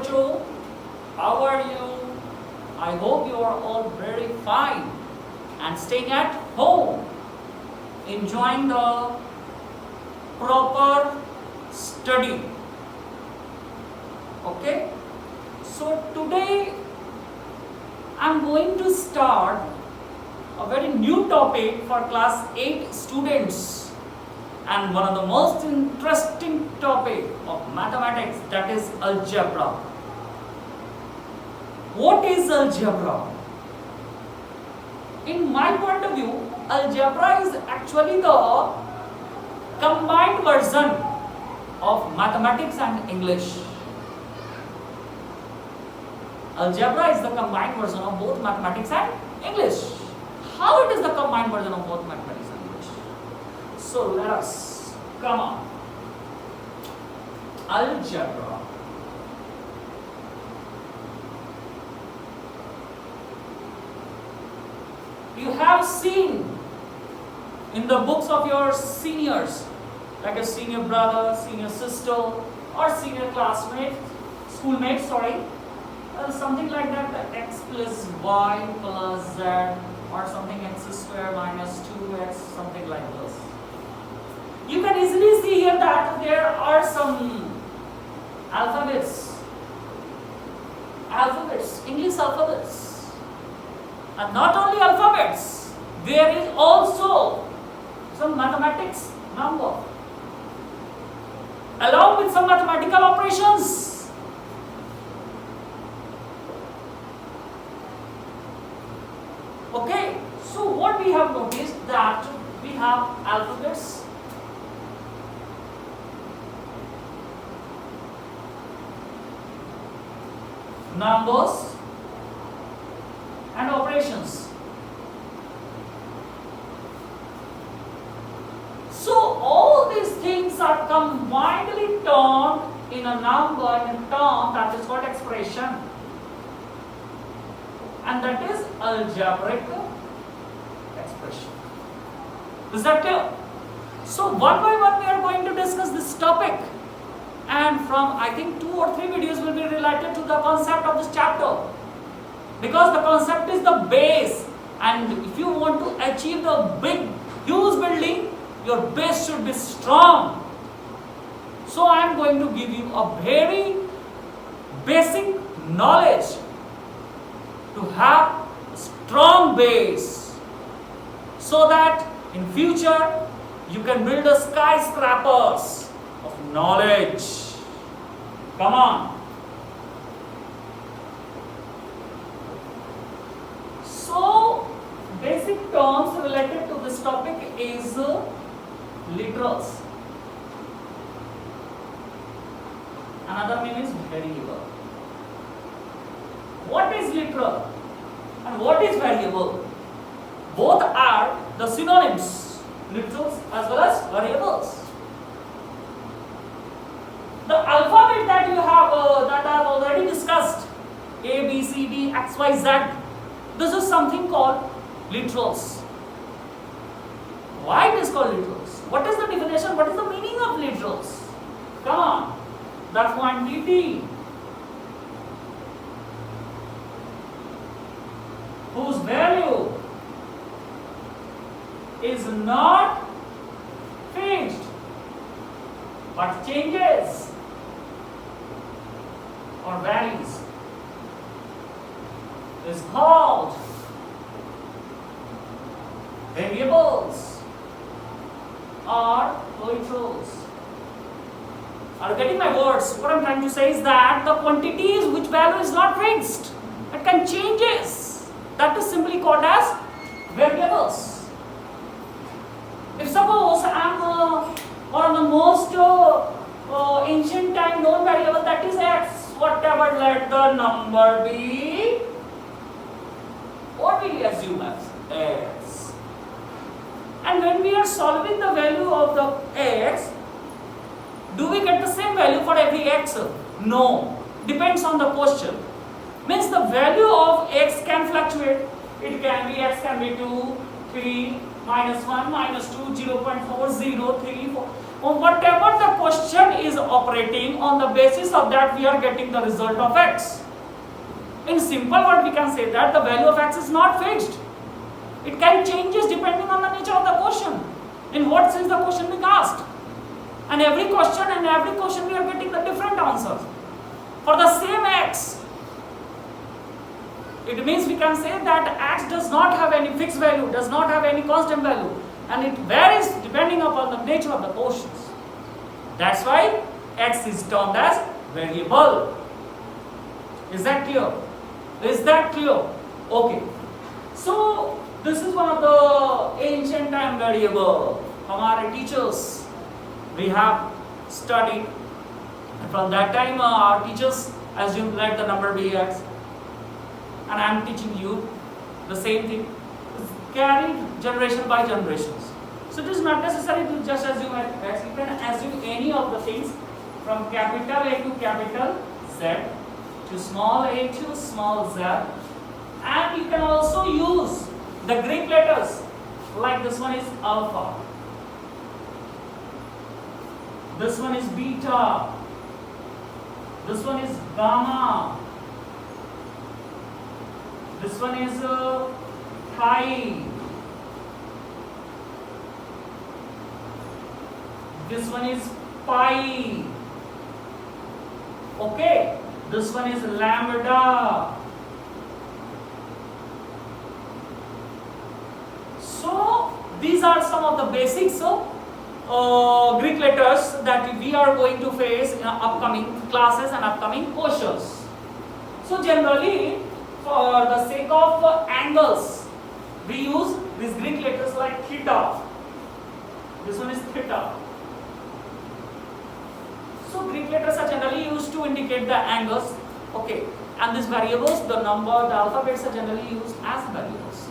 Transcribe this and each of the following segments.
बच्चों, how are you? I hope you are all very fine and staying at home, enjoying the proper study. Okay, so today I am going to start a very new topic for class 8 students, and one of the most interesting topic of mathematics, that is algebra. What is algebra? In my point of view, algebra is actually the combined version of mathematics and English. Algebra is the combined version of both mathematics and English. How it is the combined version of both mathematics and English? So let us come on. Algebra. You have seen in the books of your seniors, like a senior brother, senior sister, or senior classmate, schoolmate, sorry, something like that, x plus y plus z, or something x square minus 2x, something like this. You can easily see here that there are some alphabets, English alphabets, and not only alphabets, there is also some mathematics number, along with some mathematical operations. Okay, so what we have noticed that we have alphabets, numbers, and operations. So all these things are combinedly turned in a number, in a term that is called expression, and that is algebraic expression. Is that clear? So one by one we are going to discuss this topic, and from I think 2 or 3 videos will be related to the concept of this chapter, because the concept is the base, and if you want to achieve the big huge building, your base should be strong. So I am going to give you a very basic knowledge to have a strong base, so that in future you can build a skyscrapers of knowledge. Come on. So basic terms related to this topic is literals. Another name is variable. What is literal and what is variable? Both are the synonyms, literals as well as variables. The alphabet that you have that I have already discussed, A, B, C, D, X, Y, Z, this is something called literals. Why it is called literals? What is the definition? What is the meaning of literals? Come on, the quantity whose value is not fixed but changes or varies is called variables or literals. Are you getting my words? What I am trying to say is that the quantities which value is not fixed, it can changes. That is simply called as variables. If suppose I am one of the most ancient time known variable, that is x, whatever let the number be, what will we assume as x? And when we are solving the value of the x, do we get the same value for every x? No, depends on the question. Means the value of x can fluctuate. It can be x can be 2, 3, minus 1, minus 2, 0.4, 0, 3, 4. whatever the question is operating, on the basis of that we are getting the result of x. In simple word we can say that the value of x is not fixed. It can changes depending on the nature of the question. In what sense the question being asked. And every question we are getting the different answers for the same x. It means we can say that x does not have any fixed value, does not have any constant value, and it varies depending upon the nature of the questions. That's why x is termed as variable. Is that clear? Is that clear? Okay. So this is one of the ancient time variable. Hamare teachers, we have studied. From that time, our teachers assumed let the number be x. And I am teaching you the same thing. It's carried generation by generations. So it is not necessary to just assume x. You can assume any of the things from capital A to capital Z to small a to small z. And you can also use the Greek letters, like this one is alpha, this one is beta, this one is gamma, this one is pi, this one is pi, okay, this one is lambda. So these are some of the basics of Greek letters that we are going to face in upcoming classes and upcoming questions. So generally, for the sake of angles, we use these Greek letters like theta. This one is theta. So Greek letters are generally used to indicate the angles. Okay, and these variables, the number, the alphabets are generally used as variables.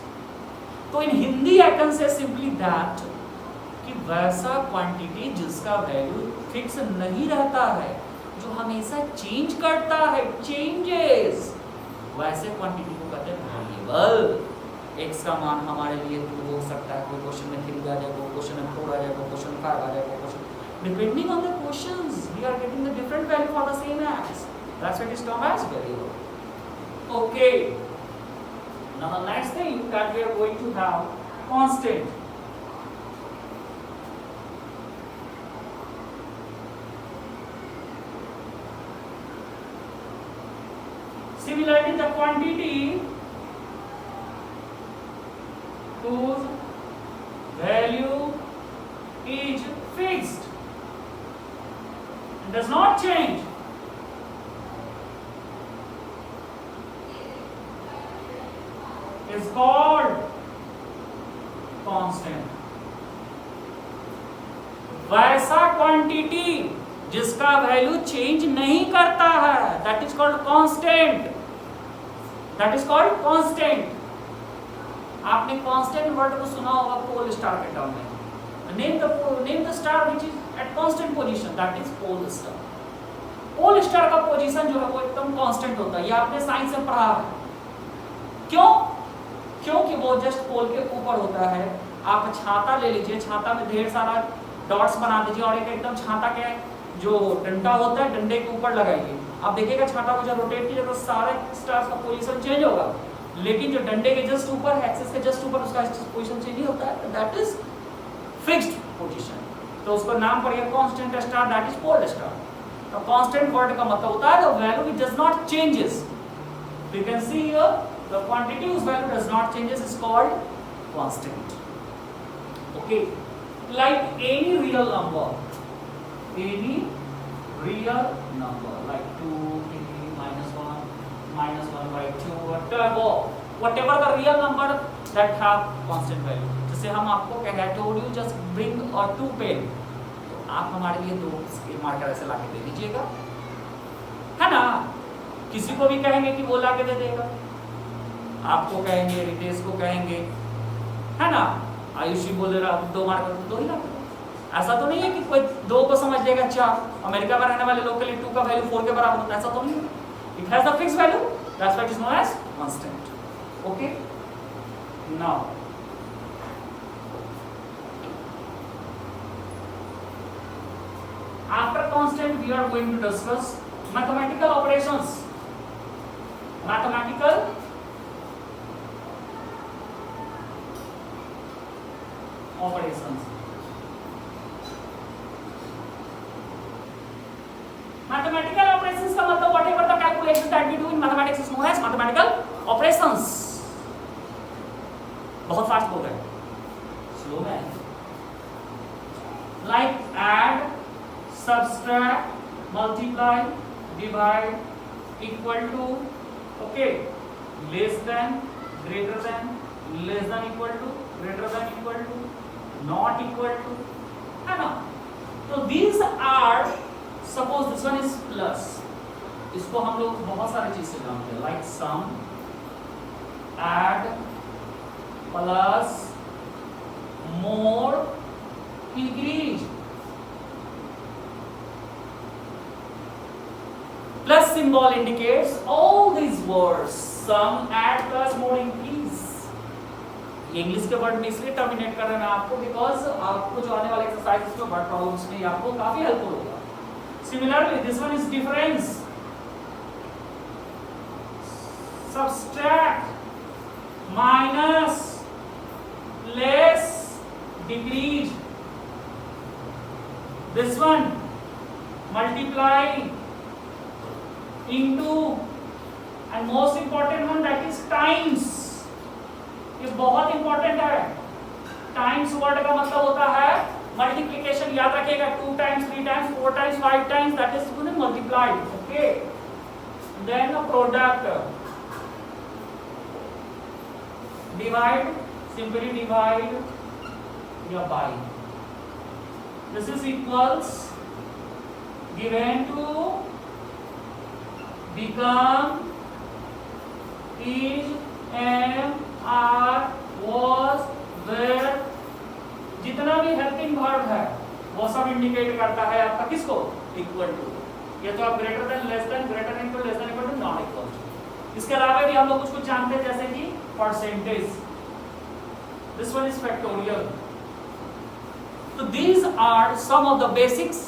तो in Hindi I can say simply that कि वैसा quantity जिसका value fix नहीं रहता है, जो हमेशा change करता है, चेंजेस, वैसे क्वांटिटी को कहते हैं वेरिएबल। एक्स का मान हमारे लिए 2 हो सकता है, कोई क्वेश्चन में 3 आ जाए, कोई क्वेश्चन में 4 आ जाए, कोई क्वेश्चन में 5 आ जाए, कोई question depending on the questions we are getting the different value for the same X. That's what is termed as variable. Okay, now the next thing that we are going to have constant. Similarly, the quantity whose value is fixed and does not change is called constant. वैसा quantity जिसका value change नहीं करता है, that is called constant. That is called constant. आपने constant word को सुना होगा pole star के टर्म में। Name the star which is at constant position, that is pole star. Pole star का पोजीशन जो है वो एकदम कांस्टेंट होता है, ये आपने साइंस में पढ़ा है। क्यों? क्योंकि वो जस्ट पोल के ऊपर होता है। आप छाता ले लीजिए, छाता में ढेर सारा डॉट्स बना दीजिए और एक एकदम छाता के जो डंडा होता है डंडे के ऊपर लगाइए। आप देखिएगा छाता को जब रोटेट कीजिए तो सारे स्टार्स का पोजीशन चेंज होगा, लेकिन जो डंडे के जस्ट ऊपर है, एक्सिस के जस्ट ऊपर, उसका पोजीशन चेंज नहीं होता है। That is fixed position. तो उसका नाम पड़ेगा constant star, that is pole star. तो कांस्टेंट वर्ड का मतलब होता है the value which does not changes. You can see here the quantity whose value does not changes is called constant. Okay, like any real number like 2, 3, -1 by 2, whatever the real number that have constant value. जैसे हम आपको कह रहे told you just bring or 2 pen, तो आप हमारे लिए 2 scale marker ऐसे लाके दे दीजिएगा, है ना। किसी को भी कहेंगे कि वो लाके दे देगा, आपको कहेंगे, रितेश को कहेंगे, है ना। आयुषी बोल रहा 2 मार्कर तो 2 ही लाके। ऐसा तो नहीं है कि कोई 2 को समझ लेगा 4। अमेरिका में रहने वाले लोग के लिए 2 का वैल्यू 4 के बराबर होता है, ऐसा तो नहीं है। It has a fix value, that's what is known as constant. Okay, now student, we are going to discuss mathematical operations. Mathematical operations. Mathematical operations का मतलब whatever the calculations that we do in mathematics is known as mathematical operations. बहुत fast बोल रहे हैं, slow में. Like add, subtract, multiply, divide, equal to, okay, less than, greater than, less than equal to, greater than equal to, not equal to, है ना? तो these are, suppose this one is plus, इसको हम लोग बहुत सारी चीज से जानते हैं, like sum, add, plus, more, increase. Plus symbol indicates all these words, sum, add, plus, more, increase. ये इंग्लिश के वर्ड में इसलिए टर्मिनेट कर रहे हैं आपको, बिकॉज आपको जो आने वाले एक्सरसाइज में वर्ड प्रॉब्लम्स में आपको काफी हेल्पफुल होगा. Similarly this one is difference, subtract, minus, less, decrease. This one multiply, into, and most important one that is times. ये बहुत इंपॉर्टेंट है. टाइम्स वर्ड का मतलब होता है मल्टीप्लिकेशन. याद रखिएगा, 2 times, 3 times, 4 times, 5 times, that is multiplied. Okay. Then a product. Divide, simply divide या by. This is equals, given to, become, is, am, are, was, were. जितना भी हेल्पिंग वर्ब है वो सब इंडिकेट करता है आपका किसको, इक्वल टू. ये तो आप greater than, less than, greater than equal, less than equal to, not equal to. इसके अलावा भी हम लोग कुछ जानते हैं, जैसे कि percentage. This one is factorial. So these are some of the basics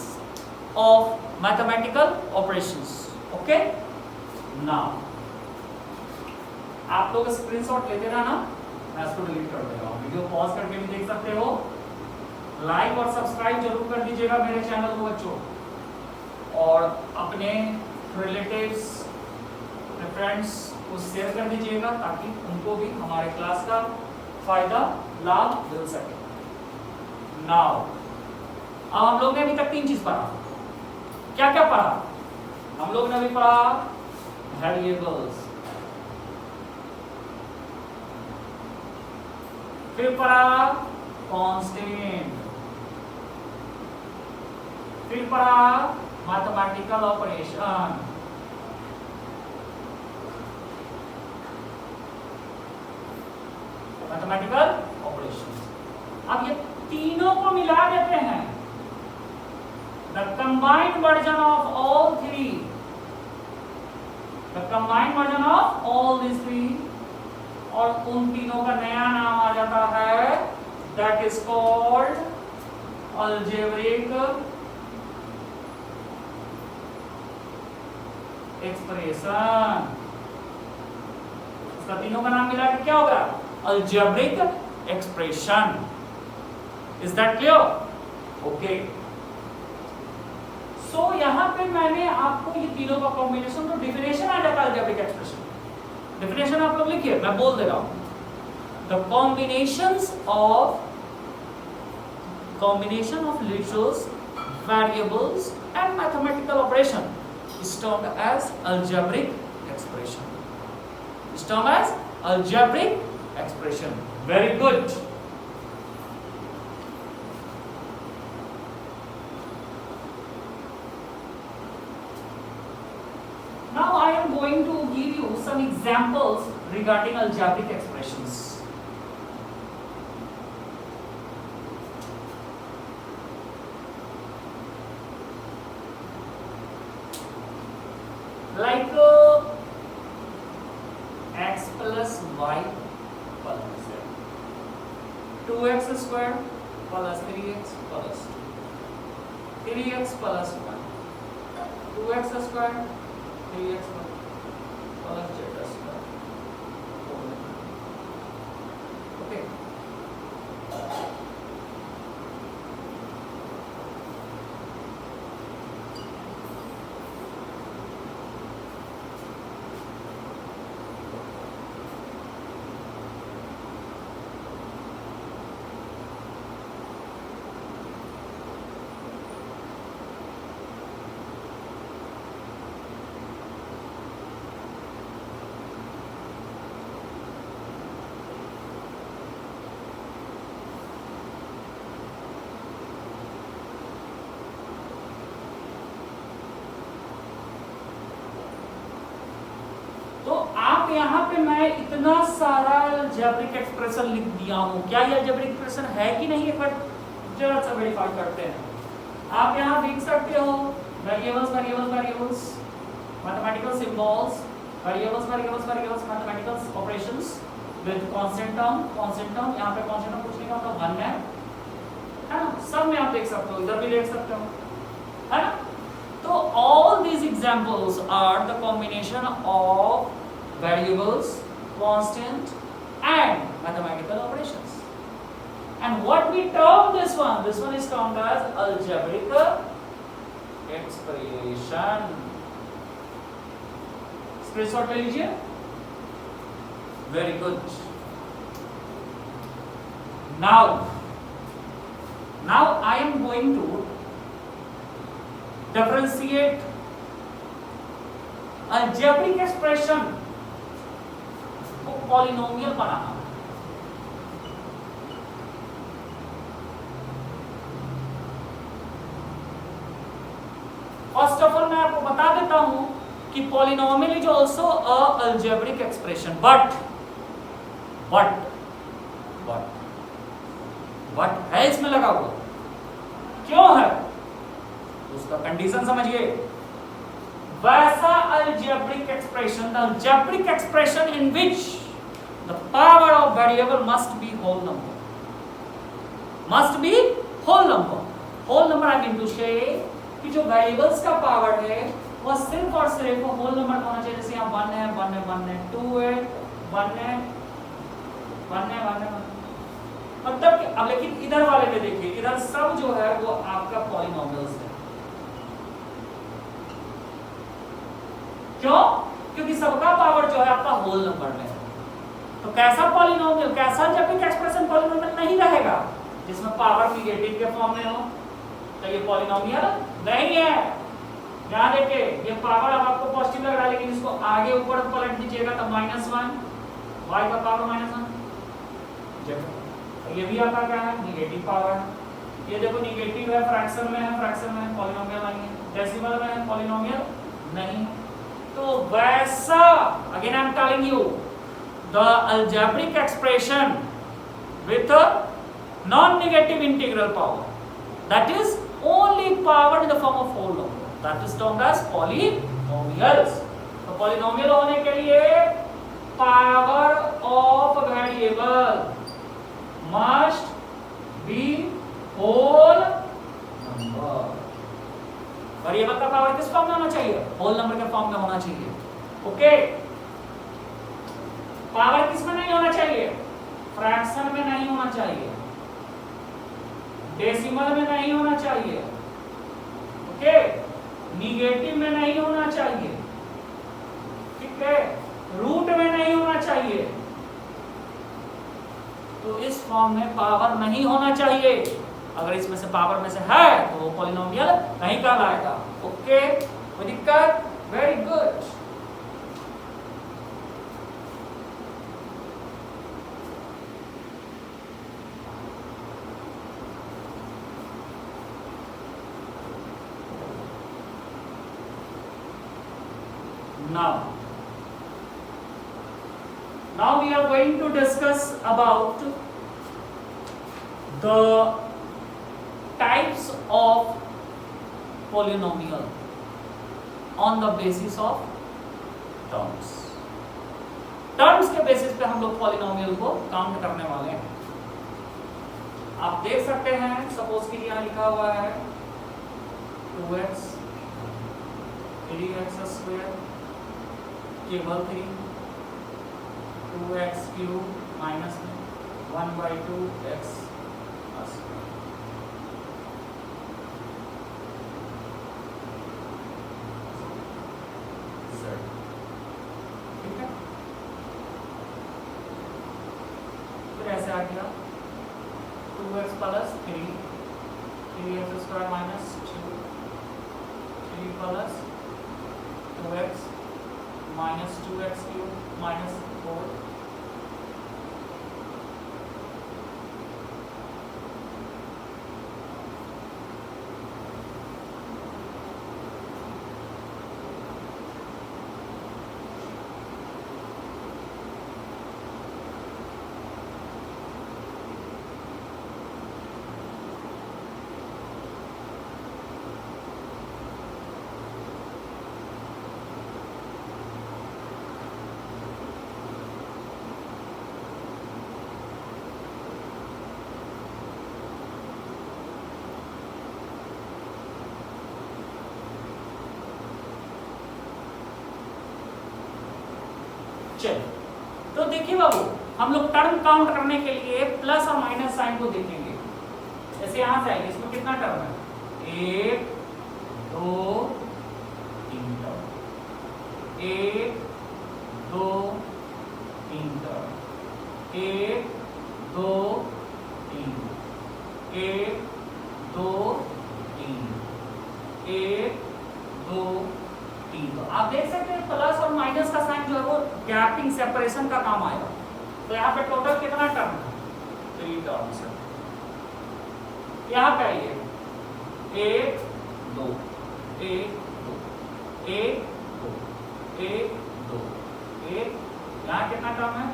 of mathematical operations. Okay? Now, आप लोग स्क्रीनशॉट लेते रहना, मैं इसको डिलीट कर दे रहा हूँ. वीडियो पॉज करके भी देख सकते हो. लाइक और सब्सक्राइब जरूर कर दीजिएगा मेरे चैनल को बच्चों, और अपने रिलेटिव्स, फ्रेंड्स को शेयर कर दीजिएगा ताकि उनको भी हमारे क्लास का फायदा, लाभ मिल सके. नाउ अब हम लोग ने अभी तक 3 चीज पढ़ा. क्या क्या पढ़ा? हम लोग ने अभी पढ़ा वेरिएबल्स, फिर पढ़ा कांस्टेंट, फिर पढ़ा मैथमेटिकल ऑपरेशन, मैथमेटिकल ऑपरेशन. अब ये तीनों को मिला देते हैं, the combined version of all three, the combined version of all these three, और उन तीनों का नया नाम आ जाता है, that is called algebraic expression. इसका तीनों का नाम मिला के क्या होगा? algebraic expression. Is that clear? Okay. So यहाँ पे मैंने आपको ये तीनों का कॉम्बिनेशन, तो डिफिनेशन आ जाता है algebraic expression. डिफिनेशन आप लोग लिखिए, मैं बोल दे रहा हूँ. The combination of letters, variables and mathematical operation is termed as algebraic expression. Is termed as algebraic expression. Very good. Now I am going to give you some examples regarding algebraic expressions. Like x plus y plus z, 2x square plus 3x plus 2, 3x plus 1, 2x square 3x plus z square. Okay, तो आप यहाँ पे मैं इतना सारा algebraic expression लिख दिया हूँ, क्या ये अलजेब्रिक एक्सप्रेशन है कि नहीं, एक बार जरा सा वेरीफाई करते हैं। आप यहाँ देख सकते हो variables variables variables, mathematical symbols, variables variables variables, mathematical operations with constant term, यहाँ पे कांस्टेंट टर्म पूछने का मतलब 1 है ना, सब में आप देख सकते हो, इधर भी देख सकते हो, है ना। So all these examples are the combination of variables, constant and mathematical operations. And what we term this one is termed as algebraic expression. Screenshot ले लीजिए, very good. Now I am going to differentiate algebraic expression को polynomial banana. First of all मैं आपको बता देता हूं कि polynomial is also a algebraic expression, but है इसमें लगा हुआ, क्यों है उसका कंडीशन समझिए। वैसा algebraic expression, the algebraic expression in which the power of variable must be whole number, whole number I mean to say कि जो variables का power है वह सिर्फ और सिर्फ whole number होना चाहिए। जैसे यहाँ 1 है 1 है 1 है, 2 है 1 है 1 है 1 है, मतलब कि अब लेकिन इधर वाले में देखिए, इधर सब जो है वो आपका पॉलिनोमियल्स है। क्यों? क्योंकि सबका पावर जो है आपका होल नंबर में है। तो कैसा पॉलिनोमियल, कैसा अलजेब्रिक एक्सप्रेशन पॉलिनोमियल नहीं रहेगा जिसमें पावर नेगेटिव के फॉर्म में हो, तो ये पॉलिनोमियल नहीं है। ध्यान देखिए, ये पावर अब आपको पॉजिटिव लग रहा है, लेकिन इसको आगे ऊपर पलट दीजिएगा तो -1, y का पावर -1, ये भी आपका क्या है, नेगेटिव पावर। ये देखो नेगेटिव है, फ्रैक्शन में है, पॉलिनोमियल नहीं है, डेसिमल में है, पॉलिनोमियल नहीं। तो वैसा again I am telling you, the algebraic expression with non negative integral power, that is only power in the form of whole number, that is termed as polynomials. तो polynomial होने के लिए power of variable must be whole number। Variable का power किस form में होना चाहिए, whole number के फॉर्म में होना चाहिए। ओके, पावर किस में नहीं होना चाहिए, फ्रैक्शन में नहीं होना चाहिए, डेसिमल में नहीं होना चाहिए, ओके, निगेटिव में नहीं होना चाहिए, ठीक है, रूट में नहीं होना चाहिए। तो इस फॉर्म में पावर नहीं होना चाहिए। अगर इसमें से पावर में से है तो वो पॉलिनोमियल नहीं कहलाएगा। ओके, कोई दिक्कत? Very good. Now we are going to discuss about the types of polynomial on the basis of terms। Terms के बेसिस पे हम लोग पॉलिनोमियल को काउंट करने वाले हैं। आप देख सकते हैं, सपोज कि यहाँ लिखा हुआ है 2x 3x² केवल 3 2x³ माइनस 1/2x ठीक है। फिर ऐसे आ गया 2x plus 3x² minus 2 3 plus 2x minus 2x³ minus 4 चलिए, तो देखिए बाबू, हम लोग टर्म काउंट करने के लिए प्लस और माइनस साइन को देखेंगे। जैसे यहां से आएंगे, इसमें कितना टर्म है? 1 2 3 टर्म, 1 2 3 टर्म, 1 2 3, 1 2 3, 1 2 3। तो आप देख सकते हैं प्लस और माइनस का साइन जो है वो गैपिंग सेपरेशन का काम आएगा। तो यहाँ पे टोटल कितना टर्म है? 3 टर्म्स है। यहाँ पे आइए 1 2 1 2 1 2 1 2 1, यहाँ कितना टर्म है?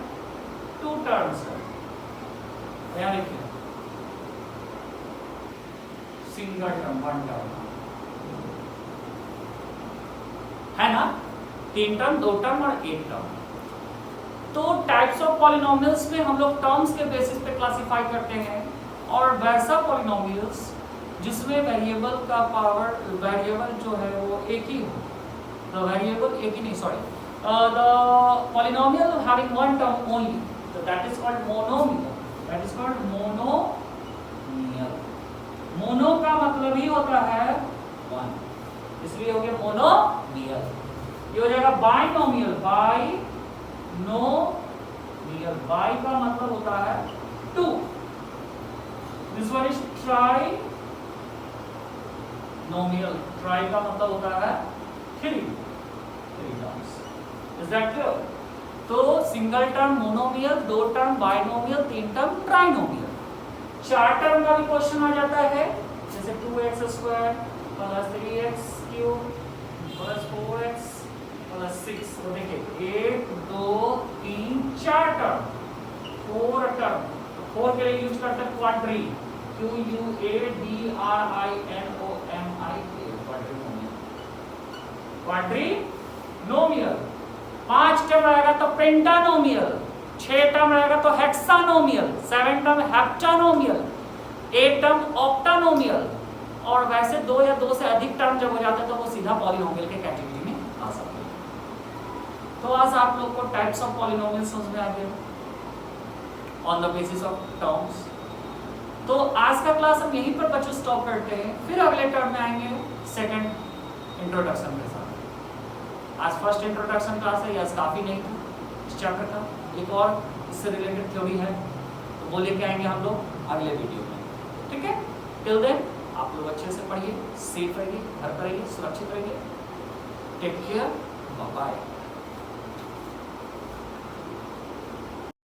2 टर्म्स है। यहाँ लिखिए सिंगल टर्म 1 टर्म है ना, 3 टर्म 2 टर्म और 1 टर्म। तो टाइप्स ऑफ पॉलिनोमियल्स में हम लोग टर्म्स के बेसिस पे क्लासिफाई करते हैं, और वैसा पॉलिनोमियल्स जिसमें वेरिएबल का पावर, वेरिएबल जो है वो एक ही हो, द वेरिएबल एक ही नहीं, sorry, the polynomial having one term only, so that is called monomial, that is called monomial। Mono का मतलब ही होता है 1, इसलिए हो गया मोनोमियल। ये हो जाएगा बाइनोमियल, बाइनोमियल, बाई का मतलब होता है 2। This one is trinomial, tri का मतलब होता है 3 टर्म्स। Is that clear? तो single term monomial, 2 term binomial, 3 term trinomial. 4 term का भी क्वेश्चन आ जाता है, जैसे 2x² plus 3x³ plus 4x plus 6। तो देखिए 1 2 3 4 टर्म, 4 टर्म। तो 4 के लिए यूज करते हैं क्वाड्री, QUADRINOMIAL, क्वाड्रीनोमियल। 5 टर्म रहेगा तो पेंटानोमियल, 6 टर्म रहेगा तो हेक्सानोमियल, 7 टर्म हेप्टानोमियल, 8 टर्म ऑक्टानोमियल। और वैसे 2 या 2 से अधिक टर्म जब हो जाते हैं तो वो सीधा पॉलिनोमियल के कैटेगरी में आ सकते हैं। तो आज आप लोग को टाइप्स ऑफ पॉलिनोमियल समझ में आ गया on the basis of terms. तो आज का क्लास हम यहीं पर बच्चों स्टॉप करते हैं, फिर अगले टर्म में आएंगे सेकंड इंट्रोडक्शन के साथ। आज फर्स्ट इंट्रोडक्शन क्लास है, आज काफी नहीं था इस चैप्टर का, एक और इससे रिलेटेड थ्योरी है, तो वो लेके आएंगे हम लोग अगले वीडियो में। ठीक है, टिल देन आप लोग अच्छे से पढ़िए, सेफ रहिए, घर पर रहिए, सुरक्षित रहिए। Take care, bye bye.